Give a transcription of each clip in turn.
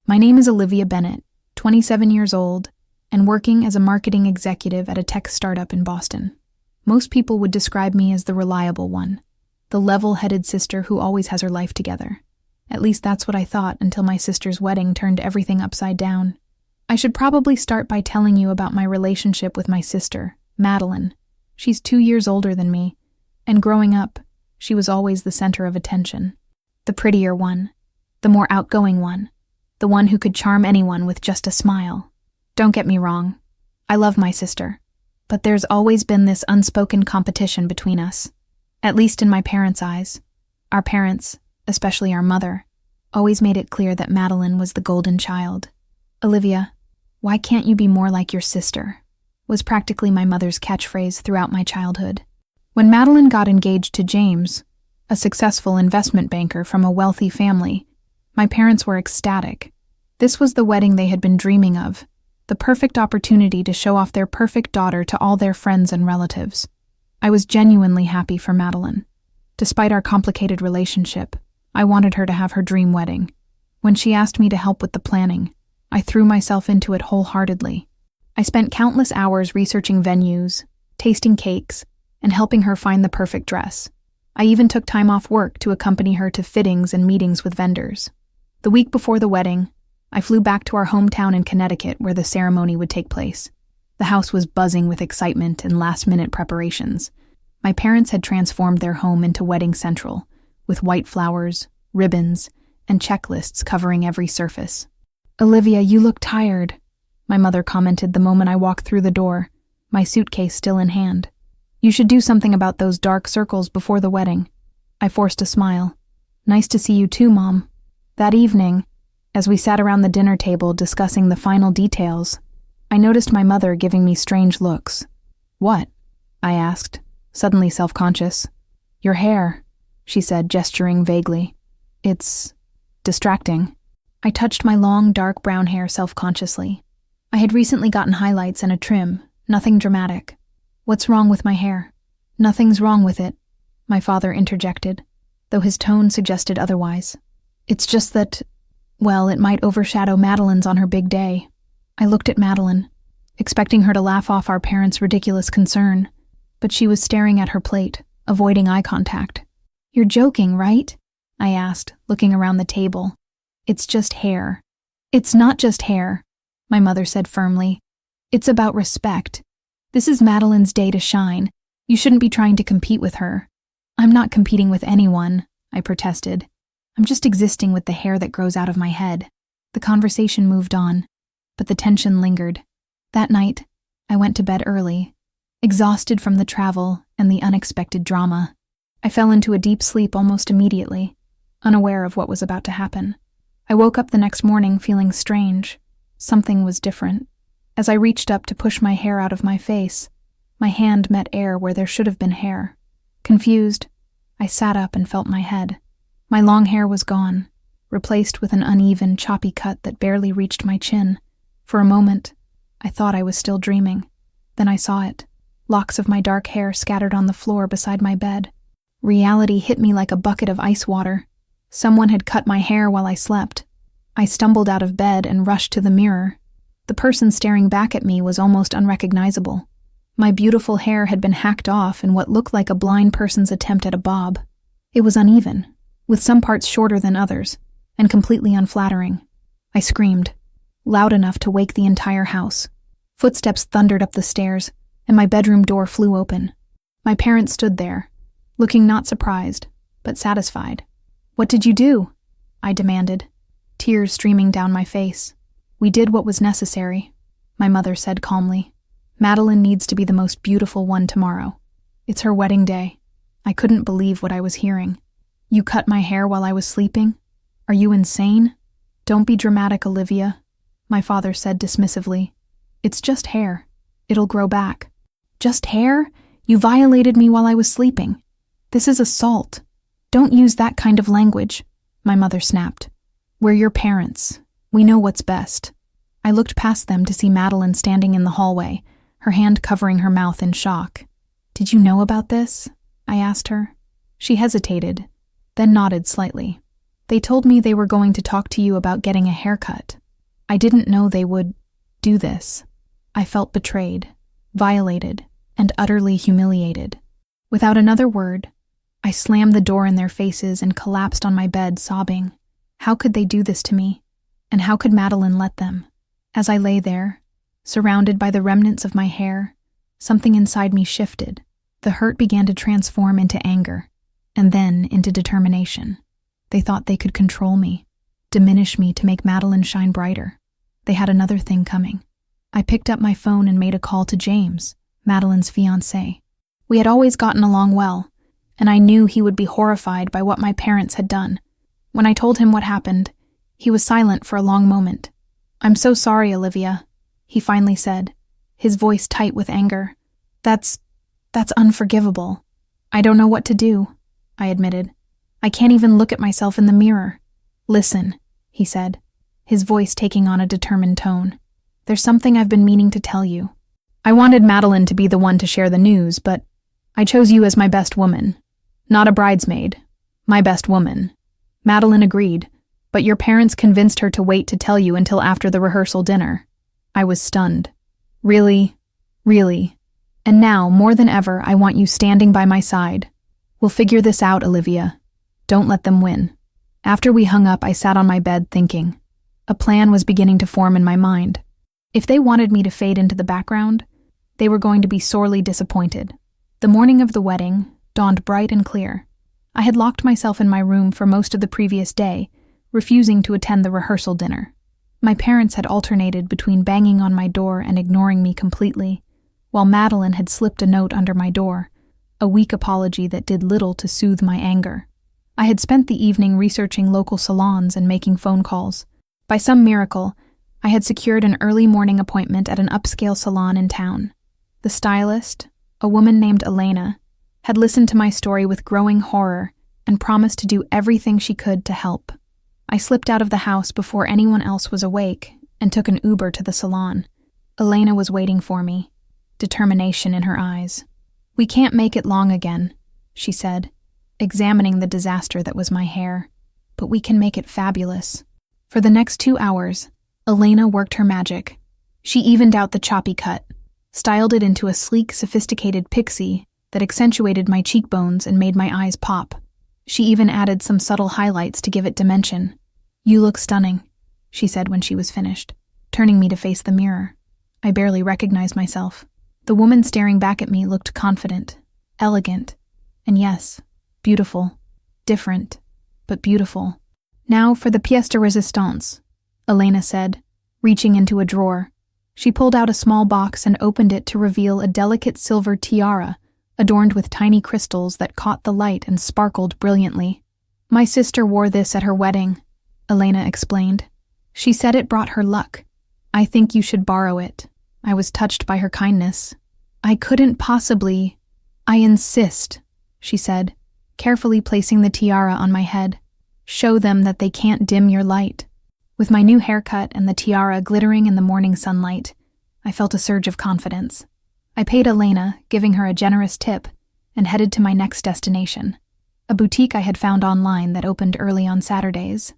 My name is Olivia Bennett, 27 years old, and working as a marketing executive at a tech startup in Boston. Most people would describe me as the reliable one, the level-headed sister who always has her life together. At least that's what I thought until my sister's wedding turned everything upside down. I should probably start by telling you about my relationship with my sister, Madeline. She's 2 years older than me, and growing up, she was always the center of attention. The prettier one, the more outgoing one, the one who could charm anyone with just a smile. Don't get me wrong, I love my sister, but there's always been this unspoken competition between us, at least in my parents' eyes. Our parents, especially our mother, always made it clear that Madeline was the golden child. Olivia, why can't you be more like your sister? Was practically my mother's catchphrase throughout my childhood. When Madeline got engaged to James, a successful investment banker from a wealthy family, my parents were ecstatic. This was the wedding they had been dreaming of, the perfect opportunity to show off their perfect daughter to all their friends and relatives. I was genuinely happy for Madeline. Despite our complicated relationship, I wanted her to have her dream wedding. When she asked me to help with the planning, I threw myself into it wholeheartedly. I spent countless hours researching venues, tasting cakes, and helping her find the perfect dress. I even took time off work to accompany her to fittings and meetings with vendors. The week before the wedding, I flew back to our hometown in Connecticut where the ceremony would take place. The house was buzzing with excitement and last-minute preparations. My parents had transformed their home into Wedding Central, with white flowers, ribbons, and checklists covering every surface. "Olivia, you look tired," my mother commented the moment I walked through the door, my suitcase still in hand. "You should do something about those dark circles before the wedding." I forced a smile. "Nice to see you too, Mom." That evening, as we sat around the dinner table discussing the final details, I noticed my mother giving me strange looks. "What?" I asked, suddenly self-conscious. "Your hair," she said, gesturing vaguely. "It's distracting." I touched my long, dark brown hair self-consciously. I had recently gotten highlights and a trim, nothing dramatic. "What's wrong with my hair?" "Nothing's wrong with it," my father interjected, though his tone suggested otherwise. "It's just that, well, it might overshadow Madeline's on her big day." I looked at Madeline, expecting her to laugh off our parents' ridiculous concern, but she was staring at her plate, avoiding eye contact. "You're joking, right?" I asked, looking around the table. "It's just hair." "It's not just hair," my mother said firmly. "It's about respect. This is Madeline's day to shine. You shouldn't be trying to compete with her." "I'm not competing with anyone," I protested. "I'm just existing with the hair that grows out of my head." The conversation moved on, but the tension lingered. That night, I went to bed early, exhausted from the travel and the unexpected drama. I fell into a deep sleep almost immediately, unaware of what was about to happen. I woke up the next morning feeling strange. Something was different. As I reached up to push my hair out of my face, my hand met air where there should have been hair. Confused, I sat up and felt my head. My long hair was gone, replaced with an uneven, choppy cut that barely reached my chin. For a moment, I thought I was still dreaming. Then I saw it. Locks of my dark hair scattered on the floor beside my bed. Reality hit me like a bucket of ice water. Someone had cut my hair while I slept. I stumbled out of bed and rushed to the mirror. The person staring back at me was almost unrecognizable. My beautiful hair had been hacked off in what looked like a blind person's attempt at a bob. It was uneven, with some parts shorter than others, and completely unflattering. I screamed, loud enough to wake the entire house. Footsteps thundered up the stairs, and my bedroom door flew open. My parents stood there, looking not surprised, but satisfied. "What did you do?" I demanded, tears streaming down my face. "We did what was necessary," my mother said calmly. "Madeline needs to be the most beautiful one tomorrow. It's her wedding day." I couldn't believe what I was hearing. "You cut my hair while I was sleeping? Are you insane?" "Don't be dramatic, Olivia," my father said dismissively. "It's just hair. It'll grow back." "Just hair? You violated me while I was sleeping. This is assault. Don't use that kind of language," my mother snapped. "We're your parents. We know what's best." I looked past them to see Madeline standing in the hallway, her hand covering her mouth in shock. "Did you know about this?" I asked her. She hesitated, then nodded slightly. They told me they were going to talk to you about getting a haircut. I didn't know they would do this. I felt betrayed, violated, and utterly humiliated. Without another word, I slammed the door in their faces and collapsed on my bed, sobbing. How could they do this to me? And how could Madeline let them? As I lay there, surrounded by the remnants of my hair, something inside me shifted. The hurt began to transform into anger, and then into determination. They thought they could control me, diminish me to make Madeline shine brighter. They had another thing coming. I picked up my phone and made a call to James, Madeline's fiancé. We had always gotten along well, and I knew he would be horrified by what my parents had done. When I told him what happened, he was silent for a long moment. "I'm so sorry, Olivia," he finally said, his voice tight with anger. That's unforgivable. "I don't know what to do," I admitted. "I can't even look at myself in the mirror." "Listen," he said, his voice taking on a determined tone. "There's something I've been meaning to tell you. I wanted Madeline to be the one to share the news, but I chose you as my best woman. Not a bridesmaid. My best woman." Madeline agreed, but your parents convinced her to wait to tell you until after the rehearsal dinner. I was stunned. Really? Really? And now, more than ever, I want you standing by my side. We'll figure this out, Olivia. Don't let them win. After we hung up, I sat on my bed thinking. A plan was beginning to form in my mind. If they wanted me to fade into the background, they were going to be sorely disappointed. The morning of the wedding dawned bright and clear. I had locked myself in my room for most of the previous day, refusing to attend the rehearsal dinner. My parents had alternated between banging on my door and ignoring me completely, while Madeline had slipped a note under my door, a weak apology that did little to soothe my anger. I had spent the evening researching local salons and making phone calls. By some miracle, I had secured an early morning appointment at an upscale salon in town. The stylist, a woman named Elena, had listened to my story with growing horror and promised to do everything she could to help. I slipped out of the house before anyone else was awake and took an Uber to the salon. Elena was waiting for me, determination in her eyes. "We can't make it long again," she said, examining the disaster that was my hair. "But we can make it fabulous." For the next 2 hours, Elena worked her magic. She evened out the choppy cut, styled it into a sleek, sophisticated pixie that accentuated my cheekbones and made my eyes pop. She even added some subtle highlights to give it dimension. "You look stunning," she said when she was finished, turning me to face the mirror. I barely recognized myself. The woman staring back at me looked confident, elegant, and yes, beautiful. Different, but beautiful. "Now for the pièce de résistance," Elena said, reaching into a drawer. She pulled out a small box and opened it to reveal a delicate silver tiara adorned with tiny crystals that caught the light and sparkled brilliantly. "My sister wore this at her wedding," Elena explained. "She said it brought her luck. I think you should borrow it." I was touched by her kindness. "I couldn't possibly." "I insist," she said, carefully placing the tiara on my head. "Show them that they can't dim your light." With my new haircut and the tiara glittering in the morning sunlight, I felt a surge of confidence. I paid Elena, giving her a generous tip, and headed to my next destination, a boutique I had found online that opened early on Saturdays.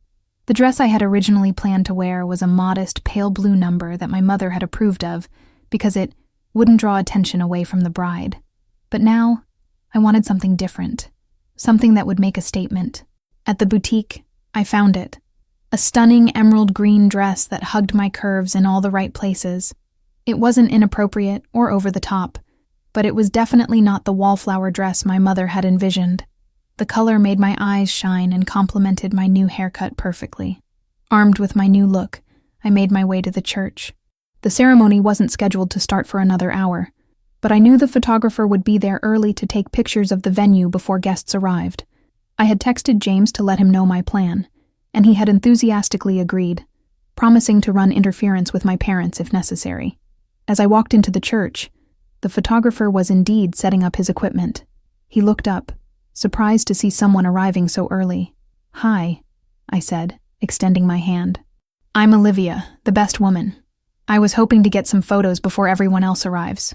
The dress I had originally planned to wear was a modest pale blue number that my mother had approved of because it wouldn't draw attention away from the bride. But now, I wanted something different, something that would make a statement. At the boutique, I found it. A stunning emerald green dress that hugged my curves in all the right places. It wasn't inappropriate or over the top, but it was definitely not the wallflower dress my mother had envisioned. The color made my eyes shine and complemented my new haircut perfectly. Armed with my new look, I made my way to the church. The ceremony wasn't scheduled to start for another hour, but I knew the photographer would be there early to take pictures of the venue before guests arrived. I had texted James to let him know my plan, and he had enthusiastically agreed, promising to run interference with my parents if necessary. As I walked into the church, the photographer was indeed setting up his equipment. He looked up, surprised to see someone arriving so early. "Hi," I said, extending my hand. "I'm Olivia, the best woman. I was hoping to get some photos before everyone else arrives."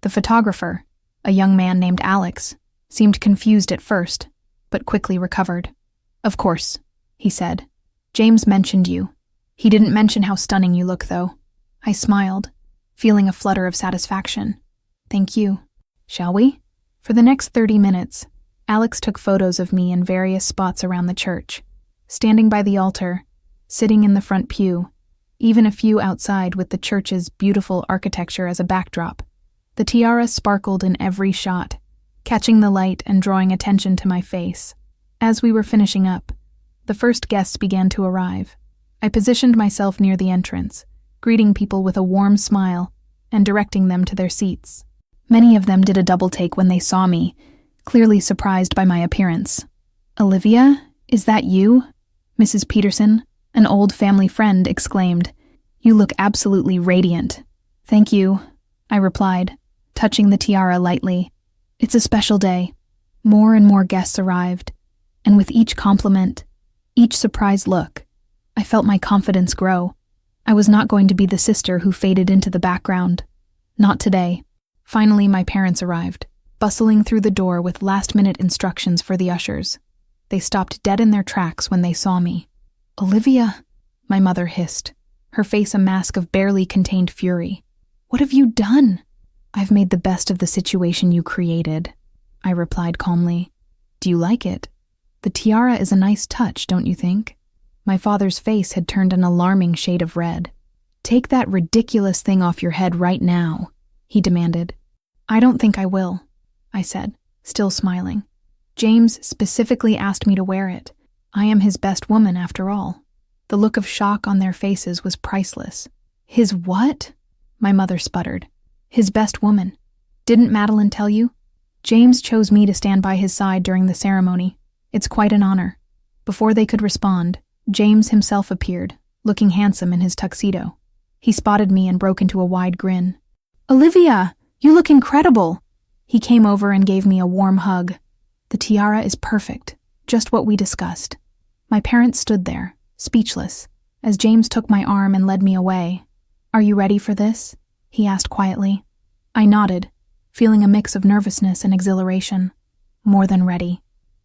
The photographer, a young man named Alex, seemed confused at first, but quickly recovered. "Of course. he said. James mentioned you. He didn't mention how stunning you look, though. I smiled, feeling a flutter of satisfaction. Thank you. Shall we? For the next 30 minutes, Alex took photos of me in various spots around the church, standing by the altar, sitting in the front pew, even a few outside with the church's beautiful architecture as a backdrop. The tiara sparkled in every shot, catching the light and drawing attention to my face. As we were finishing up, the first guests began to arrive. I positioned myself near the entrance, greeting people with a warm smile and directing them to their seats. Many of them did a double take when they saw me, clearly surprised by my appearance. Olivia, is that you? Mrs. Peterson, an old family friend, exclaimed. You look absolutely radiant. Thank you, I replied, touching the tiara lightly. It's a special day. More and more guests arrived, and with each compliment, each surprised look, I felt my confidence grow. I was not going to be the sister who faded into the background. Not today. Finally, my parents arrived, bustling through the door with last-minute instructions for the ushers. They stopped dead in their tracks when they saw me. Olivia, my mother hissed, her face a mask of barely contained fury. What have you done? I've made the best of the situation you created, I replied calmly. Do you like it? The tiara is a nice touch, don't you think? My father's face had turned an alarming shade of red. Take that ridiculous thing off your head right now, he demanded. I don't think I will, I said, still smiling. James specifically asked me to wear it. I am his best woman, after all. The look of shock on their faces was priceless. His what? My mother sputtered. His best woman. Didn't Madeline tell you? James chose me to stand by his side during the ceremony. It's quite an honor. Before they could respond, James himself appeared, looking handsome in his tuxedo. He spotted me and broke into a wide grin. Olivia, you look incredible. He came over and gave me a warm hug. The tiara is perfect, just what we discussed. My parents stood there, speechless, as James took my arm and led me away. Are you ready for this? He asked quietly. I nodded, feeling a mix of nervousness and exhilaration. More than ready.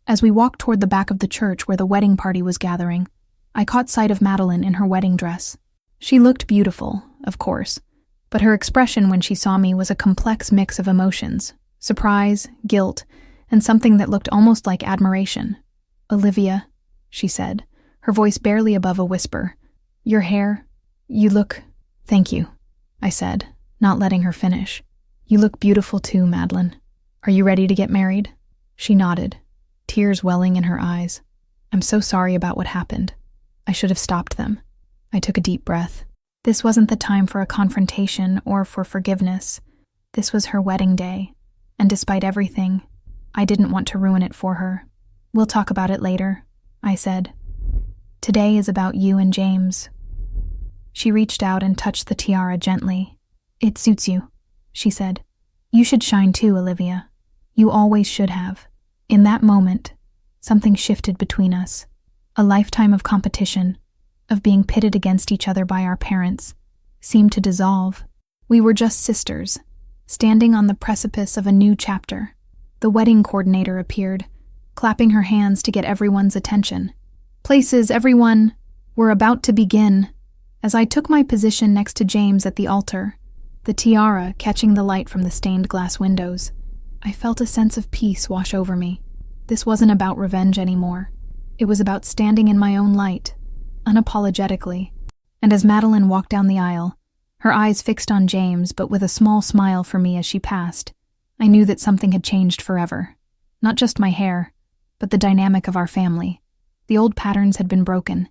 As we walked toward the back of the church where the wedding party was gathering, I caught sight of Madeline in her wedding dress. She looked beautiful, of course, but her expression when she saw me was a complex mix of emotions, surprise, guilt, and something that looked almost like admiration. Olivia, she said, her voice barely above a whisper. Your hair, you look... Thank you, I said, not letting her finish. You look beautiful too, Madeline. Are you ready to get married? She nodded, tears welling in her eyes. I'm so sorry about what happened. I should have stopped them. I took a deep breath. This wasn't the time for a confrontation or for forgiveness. This was her wedding day, and despite everything, I didn't want to ruin it for her. We'll talk about it later, I said. Today is about you and James. She reached out and touched the tiara gently. It suits you, she said. You should shine too, Olivia. You always should have. In that moment, something shifted between us. A lifetime of competition, of being pitted against each other by our parents, seemed to dissolve. We were just sisters, standing on the precipice of a new chapter. The wedding coordinator appeared, clapping her hands to get everyone's attention. Places, everyone! We're about to begin. As I took my position next to James at the altar, the tiara catching the light from the stained glass windows, I felt a sense of peace wash over me. This wasn't about revenge anymore. It was about standing in my own light, unapologetically. And as Madeline walked down the aisle, her eyes fixed on James but with a small smile for me as she passed, I knew that something had changed forever. Not just my hair, but the dynamic of our family. The old patterns had been broken,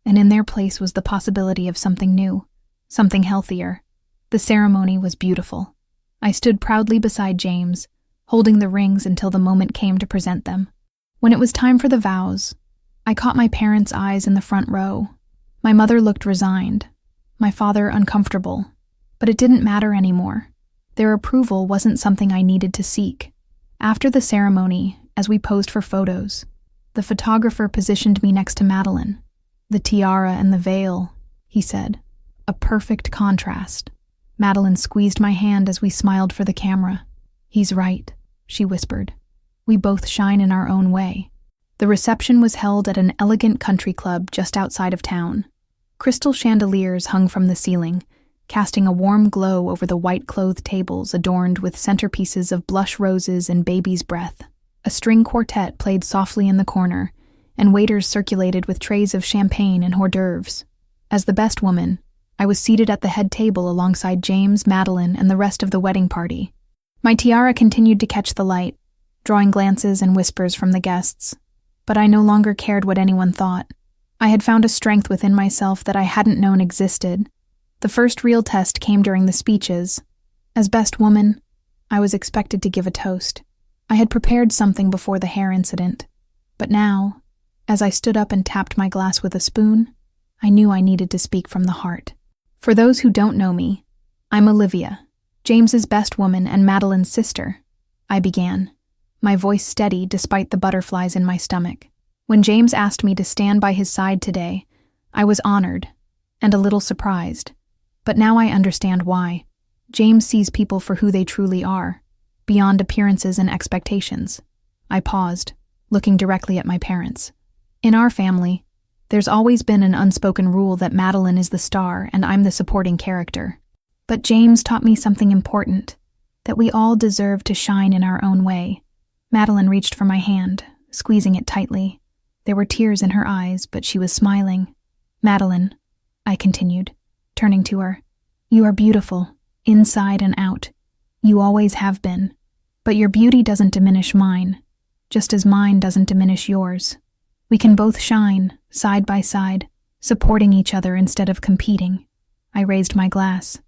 and in their place was the possibility of something new, something healthier. The ceremony was beautiful. I stood proudly beside James, holding the rings until the moment came to present them. When it was time for the vows, I caught my parents' eyes in the front row. My mother looked resigned, my father uncomfortable, but it didn't matter anymore. Their approval wasn't something I needed to seek. After the ceremony, as we posed for photos, the photographer positioned me next to Madeline. The tiara and the veil, he said. A perfect contrast. Madeline squeezed my hand as we smiled for the camera. He's right, she whispered. We both shine in our own way. The reception was held at an elegant country club just outside of town. Crystal chandeliers hung from the ceiling, casting a warm glow over the white-clothed tables adorned with centerpieces of blush roses and baby's breath. A string quartet played softly in the corner, and waiters circulated with trays of champagne and hors d'oeuvres. As the best woman, I was seated at the head table alongside James, Madeline, and the rest of the wedding party. My tiara continued to catch the light, drawing glances and whispers from the guests. But I no longer cared what anyone thought. I had found a strength within myself that I hadn't known existed. The first real test came during the speeches. As best woman, I was expected to give a toast. I had prepared something before the hair incident. But now, as I stood up and tapped my glass with a spoon, I knew I needed to speak from the heart. For those who don't know me, I'm Olivia, James's best woman and Madeline's sister. I began, my voice steady despite the butterflies in my stomach. When James asked me to stand by his side today, I was honored and a little surprised. But now I understand why. James sees people for who they truly are, beyond appearances and expectations. I paused, looking directly at my parents. In our family, there's always been an unspoken rule that Madeline is the star and I'm the supporting character. But James taught me something important, that we all deserve to shine in our own way. Madeline reached for my hand, squeezing it tightly. There were tears in her eyes, but she was smiling. Madeline, I continued, turning to her, you are beautiful, inside and out. You always have been. But your beauty doesn't diminish mine, just as mine doesn't diminish yours. We can both shine, side by side, supporting each other instead of competing. I raised my glass.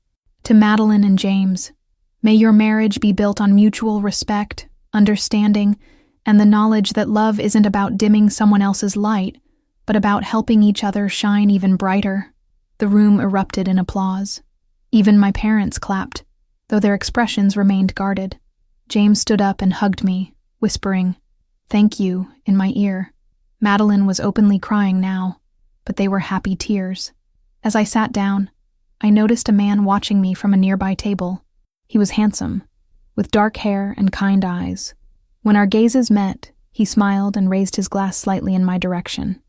To Madeline and James, may your marriage be built on mutual respect, understanding, and the knowledge that love isn't about dimming someone else's light, but about helping each other shine even brighter. The room erupted in applause. Even my parents clapped, though their expressions remained guarded. James stood up and hugged me, whispering, "Thank you," in my ear. Madeline was openly crying now, but they were happy tears. As I sat down, I noticed a man watching me from a nearby table. He was handsome, with dark hair and kind eyes. When our gazes met, he smiled and raised his glass slightly in my direction.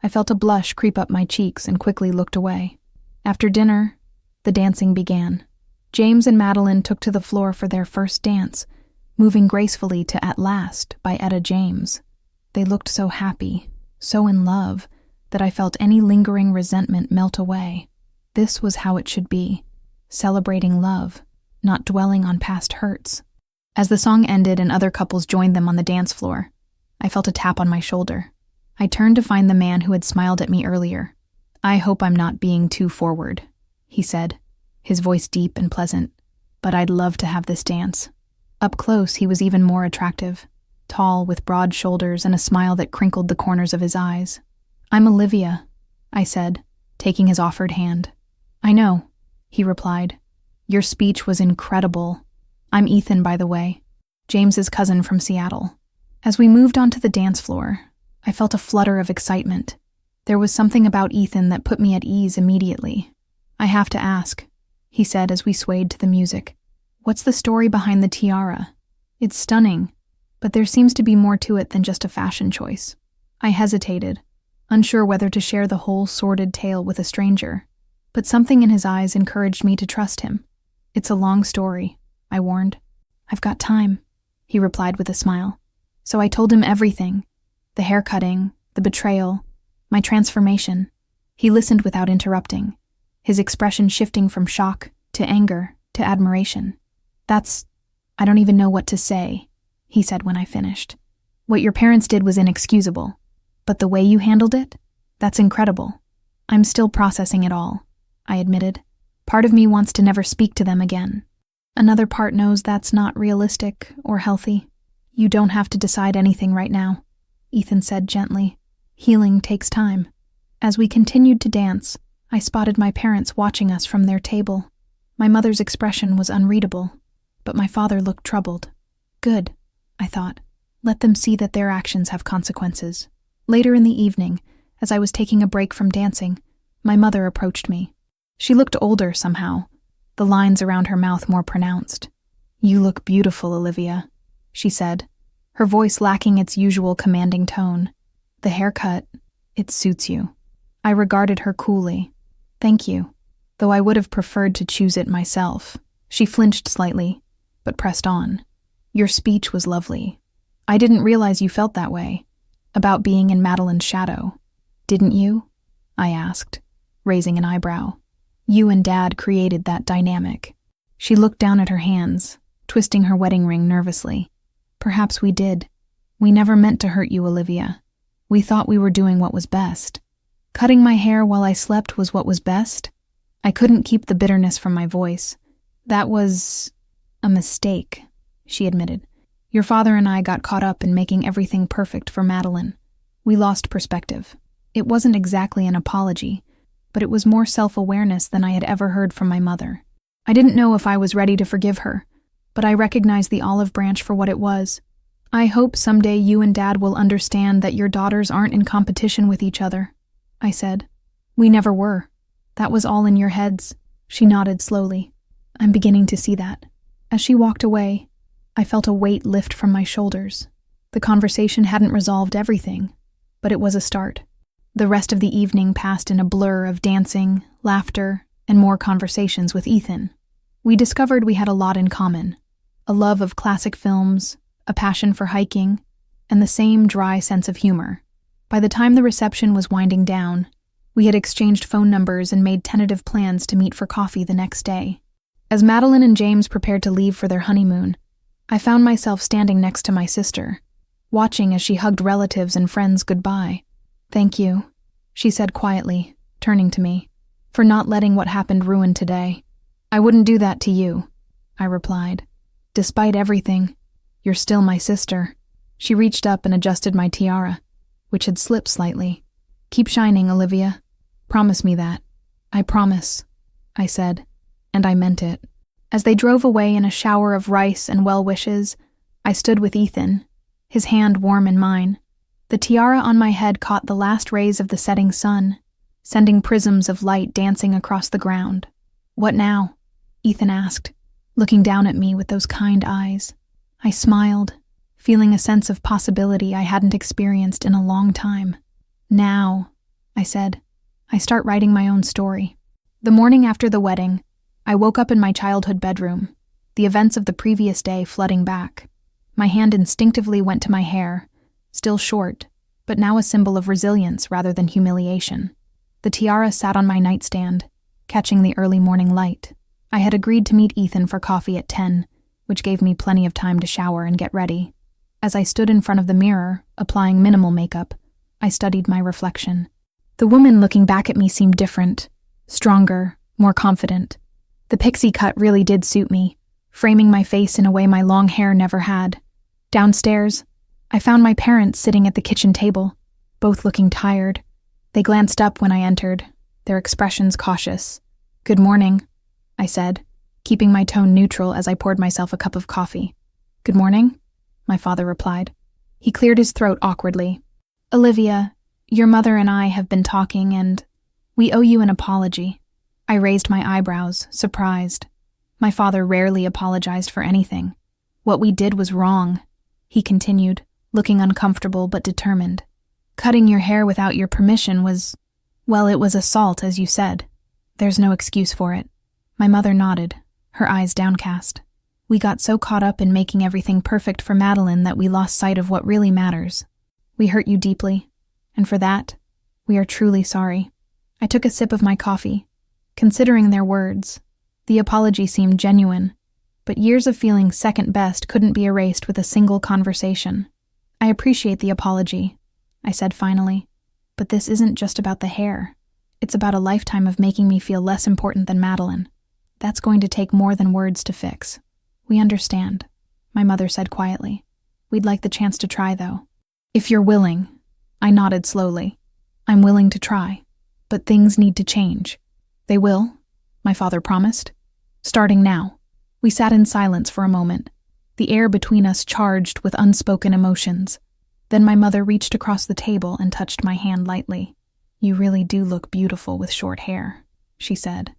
I felt a blush creep up my cheeks and quickly looked away. After dinner, the dancing began. James and Madeline took to the floor for their first dance, moving gracefully to At Last by Etta James. They looked so happy, so in love, that I felt any lingering resentment melt away. This was how it should be, celebrating love, not dwelling on past hurts. As the song ended and other couples joined them on the dance floor, I felt a tap on my shoulder. I turned to find the man who had smiled at me earlier. "I hope I'm not being too forward," he said, his voice deep and pleasant, "but I'd love to have this dance." Up close, he was even more attractive, tall with broad shoulders and a smile that crinkled the corners of his eyes. "I'm Olivia," I said, taking his offered hand. "I know," he replied. "Your speech was incredible. I'm Ethan, by the way, James's cousin from Seattle." As we moved onto the dance floor, I felt a flutter of excitement. There was something about Ethan that put me at ease immediately. "I have to ask," he said as we swayed to the music. "What's the story behind the tiara? It's stunning, but there seems to be more to it than just a fashion choice." I hesitated, unsure whether to share the whole sordid tale with a stranger, but something in his eyes encouraged me to trust him. "It's a long story," I warned. "I've got time," he replied with a smile. So I told him everything, the haircutting, the betrayal, my transformation. He listened without interrupting, his expression shifting from shock to anger to admiration. I don't even know what to say," he said when I finished. "What your parents did was inexcusable, but the way you handled it, that's incredible. I'm still processing it all," I admitted. "Part of me wants to never speak to them again. Another part knows that's not realistic or healthy." "You don't have to decide anything right now," Ethan said gently. "Healing takes time." As we continued to dance, I spotted my parents watching us from their table. My mother's expression was unreadable, but my father looked troubled. Good, I thought. Let them see that their actions have consequences. Later in the evening, as I was taking a break from dancing, my mother approached me. She looked older somehow, the lines around her mouth more pronounced. "You look beautiful, Olivia," she said, her voice lacking its usual commanding tone. The haircut, it suits you. I regarded her coolly. Thank you, though I would have preferred to choose it myself. She flinched slightly, but pressed on. Your speech was lovely. I didn't realize you felt that way, about being in Madeline's shadow. Didn't you? I asked, raising an eyebrow. You and Dad created that dynamic. She looked down at her hands, twisting her wedding ring nervously. Perhaps we did. We never meant to hurt you, Olivia. We thought we were doing what was best. Cutting my hair while I slept was what was best? I couldn't keep the bitterness from my voice. That was a mistake, she admitted. Your father and I got caught up in making everything perfect for Madeline. We lost perspective. It wasn't exactly an apology, but it was more self-awareness than I had ever heard from my mother. I didn't know if I was ready to forgive her, but I recognized the olive branch for what it was. I hope someday you and Dad will understand that your daughters aren't in competition with each other, I said. We never were. That was all in your heads. She nodded slowly. I'm beginning to see that. As she walked away, I felt a weight lift from my shoulders. The conversation hadn't resolved everything, but it was a start. The rest of the evening passed in a blur of dancing, laughter, and more conversations with Ethan. We discovered we had a lot in common. A love of classic films, a passion for hiking, and the same dry sense of humor. By the time the reception was winding down, we had exchanged phone numbers and made tentative plans to meet for coffee the next day. As Madeline and James prepared to leave for their honeymoon, I found myself standing next to my sister, watching as she hugged relatives and friends goodbye. Thank you, she said quietly, turning to me, for not letting what happened ruin today. I wouldn't do that to you, I replied. Despite everything, you're still my sister. She reached up and adjusted my tiara, which had slipped slightly. Keep shining, Olivia. Promise me that. I promise, I said, and I meant it. As they drove away in a shower of rice and well wishes, I stood with Ethan, his hand warm in mine. The tiara on my head caught the last rays of the setting sun, sending prisms of light dancing across the ground. What now? Ethan asked, looking down at me with those kind eyes. I smiled, feeling a sense of possibility I hadn't experienced in a long time. Now, I said, I start writing my own story. The morning after the wedding, I woke up in my childhood bedroom, the events of the previous day flooding back. My hand instinctively went to my hair, still short, but now a symbol of resilience rather than humiliation. The tiara sat on my nightstand, catching the early morning light. I had agreed to meet Ethan for coffee at 10, which gave me plenty of time to shower and get ready. As I stood in front of the mirror, applying minimal makeup, I studied my reflection. The woman looking back at me seemed different, stronger, more confident. The pixie cut really did suit me, framing my face in a way my long hair never had. Downstairs, I found my parents sitting at the kitchen table, both looking tired. They glanced up when I entered, their expressions cautious. Good morning, I said, keeping my tone neutral as I poured myself a cup of coffee. Good morning, my father replied. He cleared his throat awkwardly. Olivia, your mother and I have been talking and we owe you an apology. I raised my eyebrows, surprised. My father rarely apologized for anything. What we did was wrong, he continued, looking uncomfortable but determined. Cutting your hair without your permission was, well, it was assault, as you said. There's no excuse for it. My mother nodded, her eyes downcast. We got so caught up in making everything perfect for Madeline that we lost sight of what really matters. We hurt you deeply, and for that, we are truly sorry. I took a sip of my coffee. Considering their words, the apology seemed genuine, but years of feeling second best couldn't be erased with a single conversation. I appreciate the apology, I said finally, but this isn't just about the hair. It's about a lifetime of making me feel less important than Madeline. That's going to take more than words to fix. We understand, my mother said quietly. We'd like the chance to try, though. If you're willing, I nodded slowly. I'm willing to try, but things need to change. They will, my father promised. Starting now. We sat in silence for a moment, the air between us charged with unspoken emotions. Then my mother reached across the table and touched my hand lightly. You really do look beautiful with short hair, she said,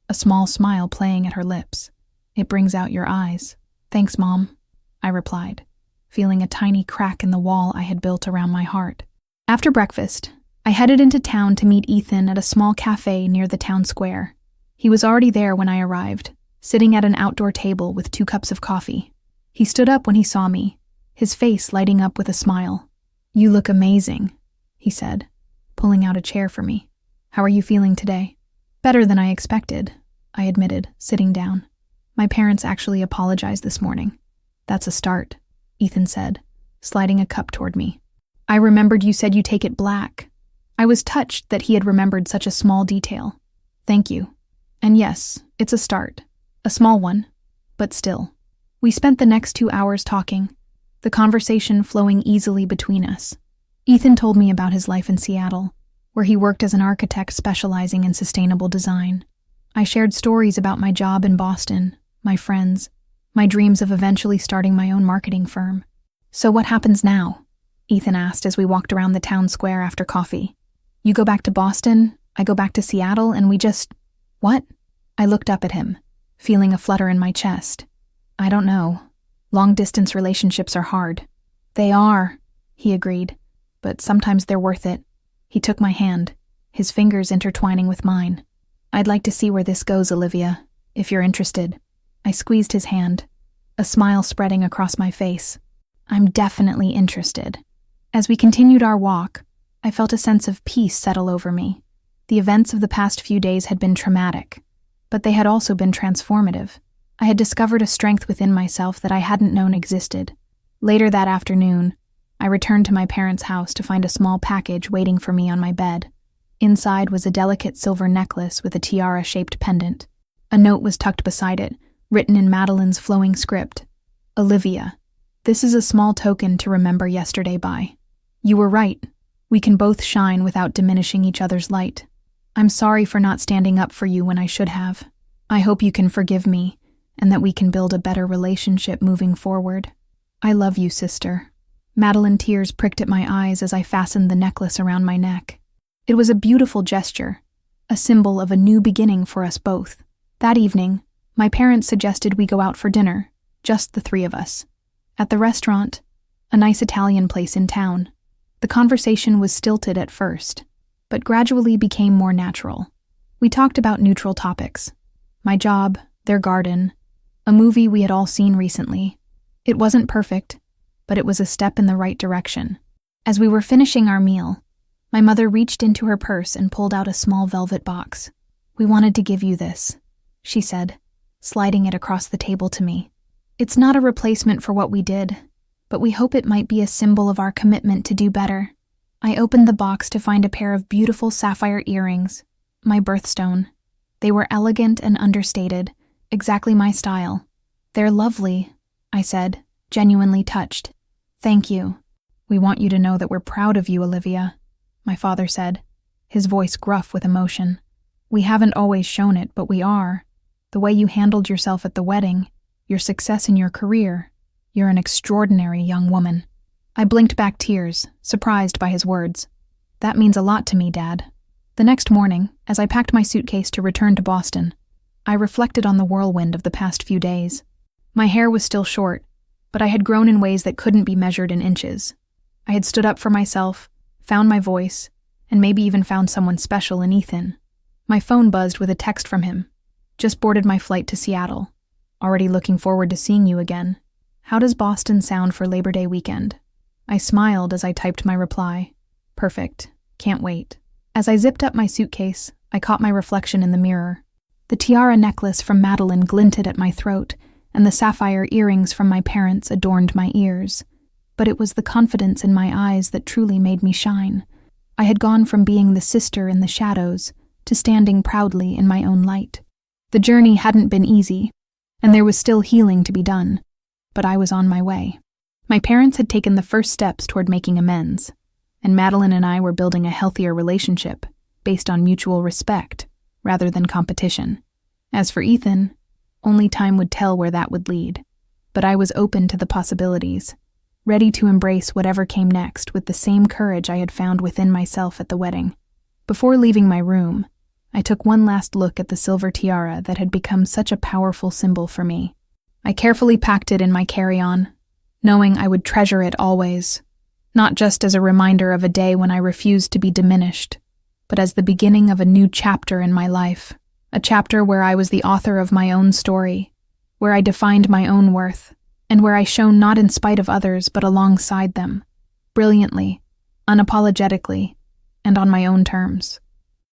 a small smile playing at her lips. It brings out your eyes. Thanks, Mom, I replied, feeling a tiny crack in the wall I had built around my heart. After breakfast, I headed into town to meet Ethan at a small cafe near the town square. He was already there when I arrived, sitting at an outdoor table with 2 cups of coffee. He stood up when he saw me, his face lighting up with a smile. "You look amazing," he said, pulling out a chair for me. "How are you feeling today?" "Better than I expected," I admitted, sitting down. "My parents actually apologized this morning." "That's a start," Ethan said, sliding a cup toward me. "I remembered you said you take it black." I was touched that he had remembered such a small detail. "Thank you. And yes, it's a start. A small one, but still." We spent the next 2 hours talking, the conversation flowing easily between us. Ethan told me about his life in Seattle, where he worked as an architect specializing in sustainable design. I shared stories about my job in Boston, my friends, my dreams of eventually starting my own marketing firm. "So what happens now?" Ethan asked as we walked around the town square after coffee. "You go back to Boston, I go back to Seattle, and we just..." "What?" I looked up at him, feeling a flutter in my chest. "I don't know. Long-distance relationships are hard." "They are," he agreed, "but sometimes they're worth it." He took my hand, his fingers intertwining with mine. "I'd like to see where this goes, Olivia, if you're interested." I squeezed his hand, a smile spreading across my face. "I'm definitely interested." As we continued our walk, I felt a sense of peace settle over me. The events of the past few days had been traumatic, but they had also been transformative. I had discovered a strength within myself that I hadn't known existed. Later that afternoon, I returned to my parents' house to find a small package waiting for me on my bed. Inside was a delicate silver necklace with a tiara-shaped pendant. A note was tucked beside it, written in Madeline's flowing script. "Olivia, this is a small token to remember yesterday by. You were right. We can both shine without diminishing each other's light. I'm sorry for not standing up for you when I should have. I hope you can forgive me, and that we can build a better relationship moving forward. I love you, sister." Madeline tears pricked at my eyes as I fastened the necklace around my neck. It was a beautiful gesture, a symbol of a new beginning for us both. That evening, my parents suggested we go out for dinner, just the 3 of us. At the restaurant, a nice Italian place in town. The conversation was stilted at first, but gradually became more natural. We talked about neutral topics: my job, their garden, a movie we had all seen recently. It wasn't perfect, but it was a step in the right direction. As we were finishing our meal, my mother reached into her purse and pulled out a small velvet box. "We wanted to give you this," she said, sliding it across the table to me. "It's not a replacement for what we did, but we hope it might be a symbol of our commitment to do better." I opened the box to find a pair of beautiful sapphire earrings, my birthstone. They were elegant and understated, exactly my style. "They're lovely," I said, genuinely touched. "Thank you. We want you to know that we're proud of you, Olivia," my father said, his voice gruff with emotion. "We haven't always shown it, but we are. The way you handled yourself at the wedding, your success in your career. You're an extraordinary young woman." I blinked back tears, surprised by his words. "That means a lot to me, Dad." The next morning, as I packed my suitcase to return to Boston, I reflected on the whirlwind of the past few days. My hair was still short, but I had grown in ways that couldn't be measured in inches. I had stood up for myself, found my voice, and maybe even found someone special in Ethan. My phone buzzed with a text from him. "Just boarded my flight to Seattle. Already looking forward to seeing you again. How does Boston sound for Labor Day weekend?" I smiled as I typed my reply. "Perfect. Can't wait." As I zipped up my suitcase, I caught my reflection in the mirror. The tiara necklace from Madeline glinted at my throat, and the sapphire earrings from my parents adorned my ears. But it was the confidence in my eyes that truly made me shine. I had gone from being the sister in the shadows to standing proudly in my own light. The journey hadn't been easy, and there was still healing to be done, but I was on my way. My parents had taken the first steps toward making amends, and Madeline and I were building a healthier relationship based on mutual respect rather than competition. As for Ethan, only time would tell where that would lead, but I was open to the possibilities, ready to embrace whatever came next with the same courage I had found within myself at the wedding. Before leaving my room, I took one last look at the silver tiara that had become such a powerful symbol for me. I carefully packed it in my carry-on, knowing I would treasure it always. not just as a reminder of a day when I refused to be diminished, but as the beginning of a new chapter in my life, a chapter where I was the author of my own story, where I defined my own worth, and where I shone not in spite of others but alongside them, brilliantly, unapologetically, and on my own terms.